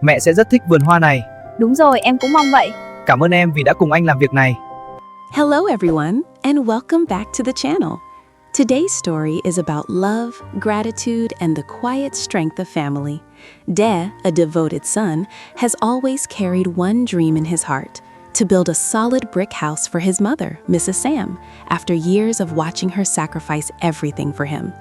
Mẹ sẽ rất thích vườn hoa này. Đúng rồi, em cũng mong vậy. Cảm ơn em vì đã cùng anh làm việc này. Hello everyone, and welcome back to the channel. Today's story is about love, gratitude, and the quiet strength of family. De, a devoted son, has always carried one dream in his heart: to build a solid brick house for his mother, Mrs. Sam, after years of watching her sacrifice everything for him.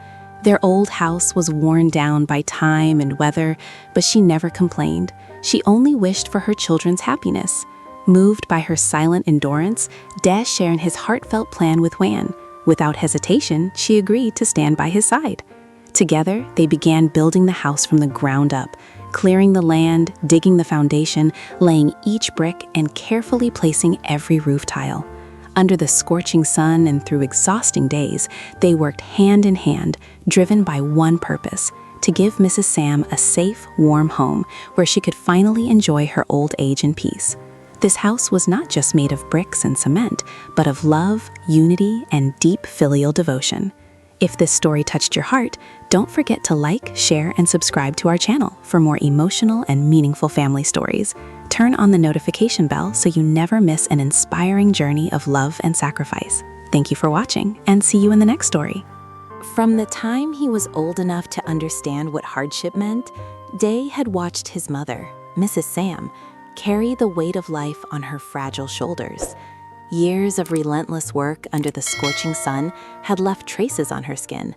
Their old house was worn down by time and weather, but she never complained. She only wished for her children's happiness. Moved by her silent endurance, De shared his heartfelt plan with Huyen. Without hesitation, she agreed to stand by his side. Together, they began building the house from the ground up, clearing the land, digging the foundation, laying each brick, and carefully placing every roof tile. Under the scorching sun and through exhausting days, they worked hand in hand, driven by one purpose: to give Mrs. Sam a safe, warm home where she could finally enjoy her old age in peace. This house was not just made of bricks and cement, but of love, unity, and deep filial devotion. If this story touched your heart, don't forget to like, share, and subscribe to our channel for more emotional and meaningful family stories. Turn on the notification bell so you never miss an inspiring journey of love and sacrifice. Thank you for watching, and see you in the next story. From the time he was old enough to understand what hardship meant, Day had watched his mother, Mrs. Sam, carry the weight of life on her fragile shoulders. Years of relentless work under the scorching sun had left traces on her skin,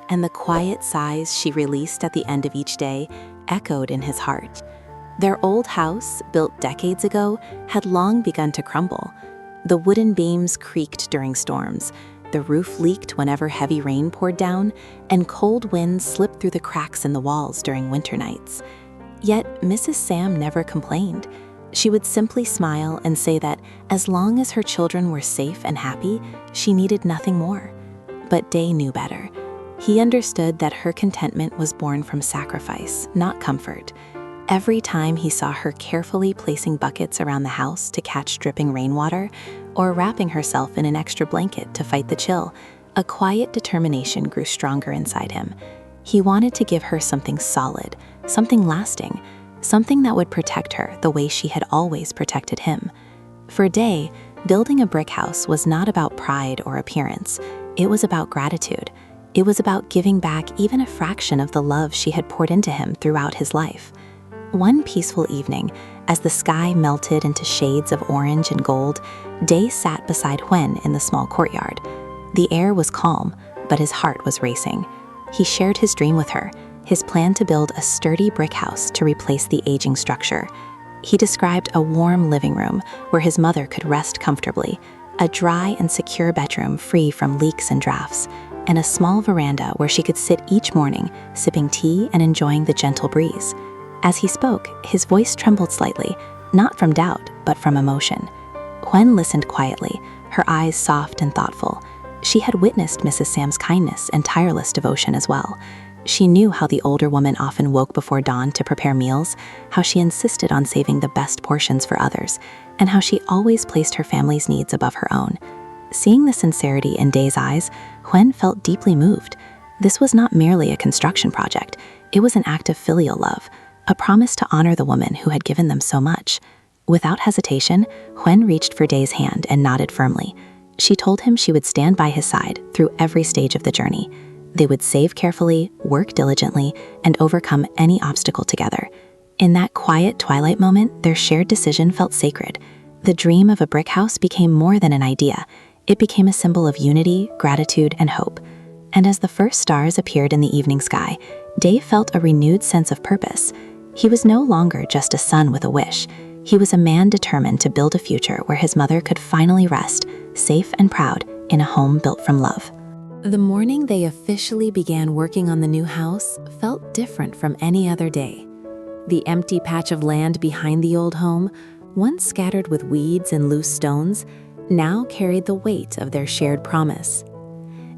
and the quiet sighs she released at the end of each day echoed in his heart. Their old house, built decades ago, had long begun to crumble. The wooden beams creaked during storms, the roof leaked whenever heavy rain poured down, and cold winds slipped through the cracks in the walls during winter nights. Yet Mrs. Sam never complained. She would simply smile and say that as long as her children were safe and happy, she needed nothing more. But Day knew better. He understood that her contentment was born from sacrifice, not comfort. Every time he saw her carefully placing buckets around the house to catch dripping rainwater, or wrapping herself in an extra blanket to fight the chill, a quiet determination grew stronger inside him. He wanted to give her something solid, something lasting, something that would protect her the way she had always protected him. For Day, building a brick house was not about pride or appearance. It was about gratitude. It was about giving back even a fraction of the love she had poured into him throughout his life. One peaceful evening, as the sky melted into shades of orange and gold, Day sat beside Huyen in the small courtyard. The air was calm, but his heart was racing. He shared his dream with her, his plan to build a sturdy brick house to replace the aging structure. He described a warm living room where his mother could rest comfortably, a dry and secure bedroom free from leaks and drafts, and a small veranda where she could sit each morning, sipping tea and enjoying the gentle breeze. As he spoke, his voice trembled slightly, not from doubt, but from emotion. Huyen listened quietly, her eyes soft and thoughtful. She had witnessed Mrs. Sam's kindness and tireless devotion as well. She knew how the older woman often woke before dawn to prepare meals, how she insisted on saving the best portions for others, and how she always placed her family's needs above her own. Seeing the sincerity in Day's eyes, Huyen felt deeply moved. This was not merely a construction project. It was an act of filial love, a promise to honor the woman who had given them so much. Without hesitation, Huyen reached for Day's hand and nodded firmly. She told him she would stand by his side through every stage of the journey. They would save carefully, work diligently, and overcome any obstacle together. In that quiet twilight moment, their shared decision felt sacred. The dream of a brick house became more than an idea. It became a symbol of unity, gratitude, and hope. And as the first stars appeared in the evening sky, Day felt a renewed sense of purpose. He was no longer just a son with a wish. He was a man determined to build a future where his mother could finally rest, safe and proud, in a home built from love. The morning they officially began working on the new house felt different from any other day. The empty patch of land behind the old home, once scattered with weeds and loose stones, now carried the weight of their shared promise.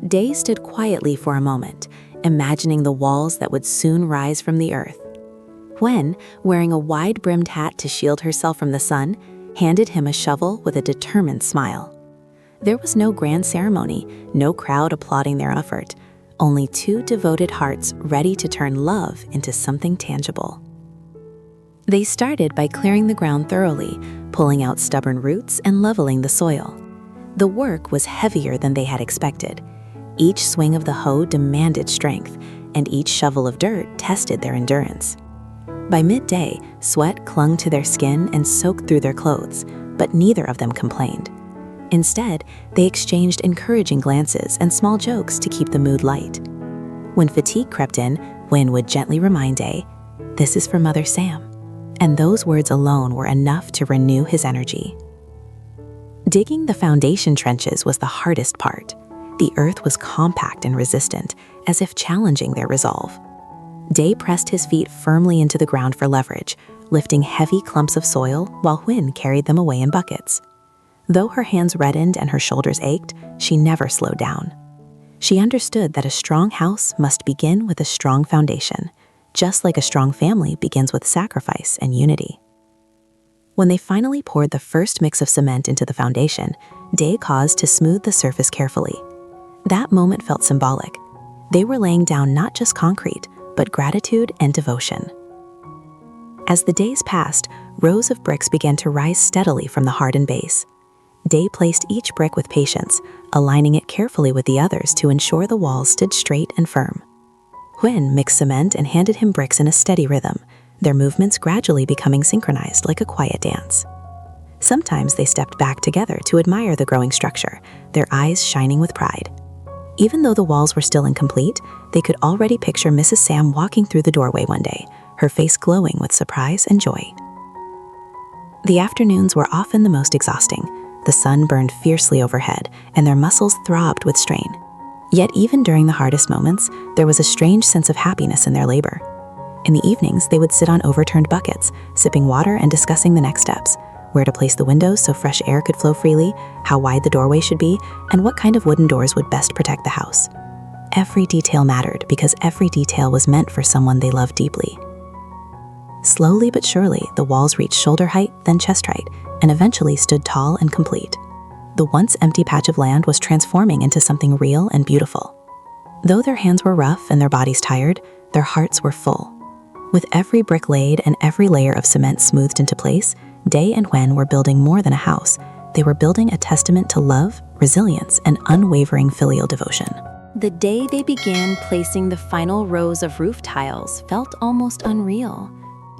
Day stood quietly for a moment, imagining the walls that would soon rise from the earth. Huyen, wearing a wide-brimmed hat to shield herself from the sun, handed him a shovel with a determined smile. There was no grand ceremony, no crowd applauding their effort, only two devoted hearts ready to turn love into something tangible. They started by clearing the ground thoroughly, pulling out stubborn roots and leveling the soil. The work was heavier than they had expected. Each swing of the hoe demanded strength, and each shovel of dirt tested their endurance. By midday, sweat clung to their skin and soaked through their clothes, but neither of them complained. Instead, they exchanged encouraging glances and small jokes to keep the mood light. When fatigue crept in, Huyen would gently remind Day, "This is for Mother Sam." And those words alone were enough to renew his energy. Digging the foundation trenches was the hardest part. The earth was compact and resistant, as if challenging their resolve. Day pressed his feet firmly into the ground for leverage, lifting heavy clumps of soil while Huyen carried them away in buckets. Though her hands reddened and her shoulders ached, she never slowed down. She understood that a strong house must begin with a strong foundation, just like a strong family begins with sacrifice and unity. When they finally poured the first mix of cement into the foundation, Day caused to smooth the surface carefully. That moment felt symbolic. They were laying down not just concrete, but gratitude and devotion. As the days passed, rows of bricks began to rise steadily from the hardened base. Day placed each brick with patience, aligning it carefully with the others to ensure the walls stood straight and firm. Huyen mixed cement and handed him bricks in a steady rhythm, their movements gradually becoming synchronized like a quiet dance. Sometimes they stepped back together to admire the growing structure, their eyes shining with pride. Even though the walls were still incomplete, they could already picture Mrs. Sam walking through the doorway one day, her face glowing with surprise and joy. The afternoons were often the most exhausting. The sun burned fiercely overhead, and their muscles throbbed with strain. Yet even during the hardest moments, there was a strange sense of happiness in their labor. In the evenings, they would sit on overturned buckets, sipping water and discussing the next steps, where to place the windows so fresh air could flow freely, how wide the doorway should be, and what kind of wooden doors would best protect the house. Every detail mattered because every detail was meant for someone they loved deeply. Slowly but surely, the walls reached shoulder height, then chest height, and eventually stood tall and complete. The once empty patch of land was transforming into something real and beautiful. Though their hands were rough and their bodies tired, their hearts were full. With every brick laid and every layer of cement smoothed into place, Day and Huyen were building more than a house. They were building a testament to love, resilience, and unwavering filial devotion. The day they began placing the final rows of roof tiles felt almost unreal.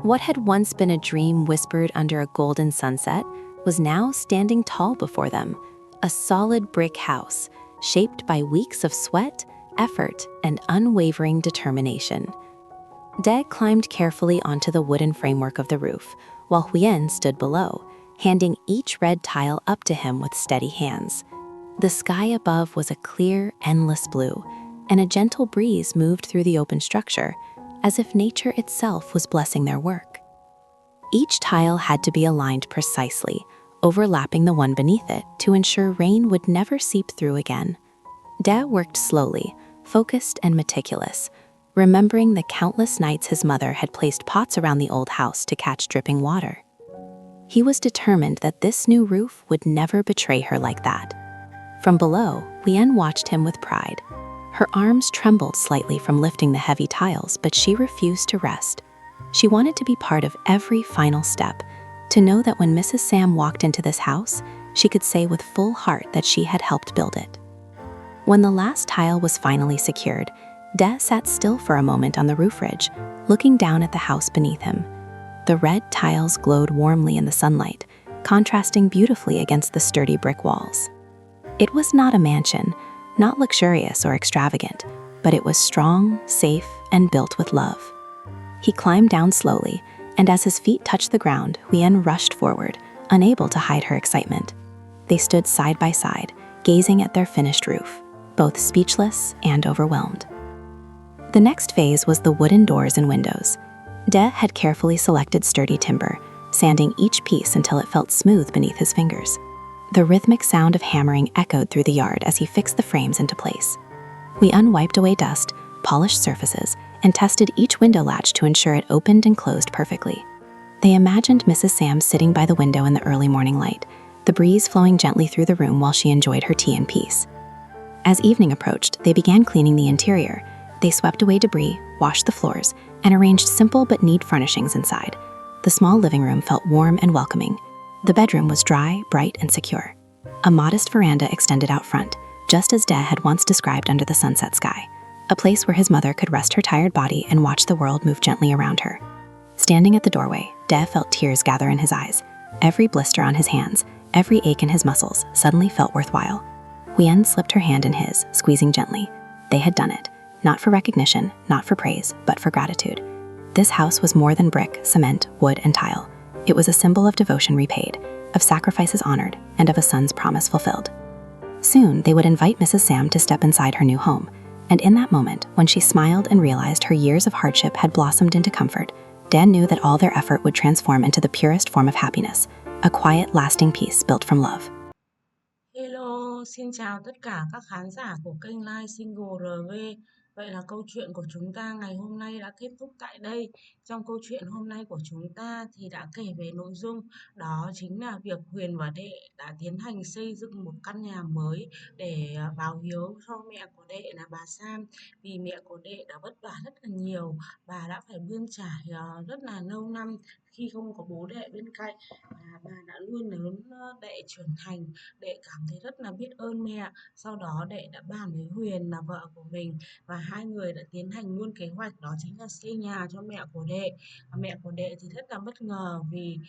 What had once been a dream whispered under a golden sunset was now standing tall before them, a solid brick house shaped by weeks of sweat, effort, and unwavering determination. Day climbed carefully onto the wooden framework of the roof, while Huyen stood below, handing each red tile up to him with steady hands. The sky above was a clear, endless blue, and a gentle breeze moved through the open structure, as if nature itself was blessing their work. Each tile had to be aligned precisely, overlapping the one beneath it to ensure rain would never seep through again. Day worked slowly, focused and meticulous, remembering the countless nights his mother had placed pots around the old house to catch dripping water. He was determined that this new roof would never betray her like that. From below, Huyen watched him with pride. Her arms trembled slightly from lifting the heavy tiles, but she refused to rest. She wanted to be part of every final step, to know that when Mrs. Sam walked into this house, she could say with full heart that she had helped build it. When the last tile was finally secured, Day sat still for a moment on the roof ridge, looking down at the house beneath him. The red tiles glowed warmly in the sunlight, contrasting beautifully against the sturdy brick walls. It was not a mansion, not luxurious or extravagant, but it was strong, safe, and built with love. He climbed down slowly, and as his feet touched the ground, Huyen rushed forward, unable to hide her excitement. They stood side by side, gazing at their finished roof, both speechless and overwhelmed. The next phase was the wooden doors and windows. Day had carefully selected sturdy timber, sanding each piece until it felt smooth beneath his fingers. The rhythmic sound of hammering echoed through the yard as he fixed the frames into place. Huyen wiped away dust, polished surfaces, and tested each window latch to ensure it opened and closed perfectly. They imagined Mrs. Sam sitting by the window in the early morning light, the breeze flowing gently through the room while she enjoyed her tea in peace. As evening approached, they began cleaning the interior. They swept away debris, washed the floors, and arranged simple but neat furnishings inside. The small living room felt warm and welcoming. The bedroom was dry, bright, and secure. A modest veranda extended out front, just as Deh had once described under the sunset sky, a place where his mother could rest her tired body and watch the world move gently around her. Standing at the doorway, Deh felt tears gather in his eyes. Every blister on his hands, every ache in his muscles suddenly felt worthwhile. Huyen slipped her hand in his, squeezing gently. They had done it, not for recognition, not for praise, but for gratitude. This house was more than brick, cement, wood, and tile. It was a symbol of devotion repaid, of sacrifices honored, and of a son's promise fulfilled. Soon, they would invite Mrs. Sam to step inside her new home, and in that moment, when she smiled and realized her years of hardship had blossomed into comfort, Dan knew that all their effort would transform into the purest form of happiness, a quiet, lasting peace built from love. Hello, xin chào tất cả các khán giả của kênh Live Single RV. Vậy là câu chuyện của chúng ta ngày hôm nay đã kết thúc tại đây. Trong câu chuyện hôm nay của chúng ta thì đã kể về nội dung đó chính là việc Huyền và Đệ đã tiến hành xây dựng một căn nhà mới để báo hiếu cho mẹ của Đệ là bà Sam. Vì mẹ của Đệ đã vất vả rất là nhiều, bà đã phải bươn trải rất là lâu năm khi không có bố Đệ bên cạnh. Bà đã luôn lớn Đệ trưởng thành. Đệ cảm thấy rất là biết ơn mẹ. Sau đó Đệ đã bàn với Huyền là vợ của mình và hai người đã tiến hành luôn kế hoạch đó chính là xây nhà cho mẹ của Đệ. Mẹ của Đệ thì rất là bất ngờ vì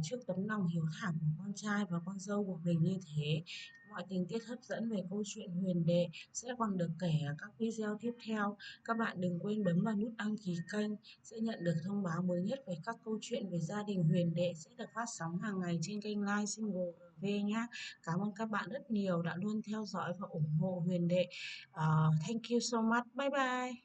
trước tấm lòng hiếu thảo của con trai và con dâu của mình như thế. Mọi tình tiết hấp dẫn về câu chuyện Huyền Đệ sẽ còn được kể ở các video tiếp theo. Các bạn đừng quên bấm vào nút đăng ký kênh sẽ nhận được thông báo mới nhất về các câu chuyện về gia đình Huyền Đệ sẽ được phát sóng hàng ngày trên kênh Live Single RV nhé. Cảm ơn các bạn rất nhiều đã luôn theo dõi và ủng hộ Huyền Đệ. Thank you so much. Bye bye.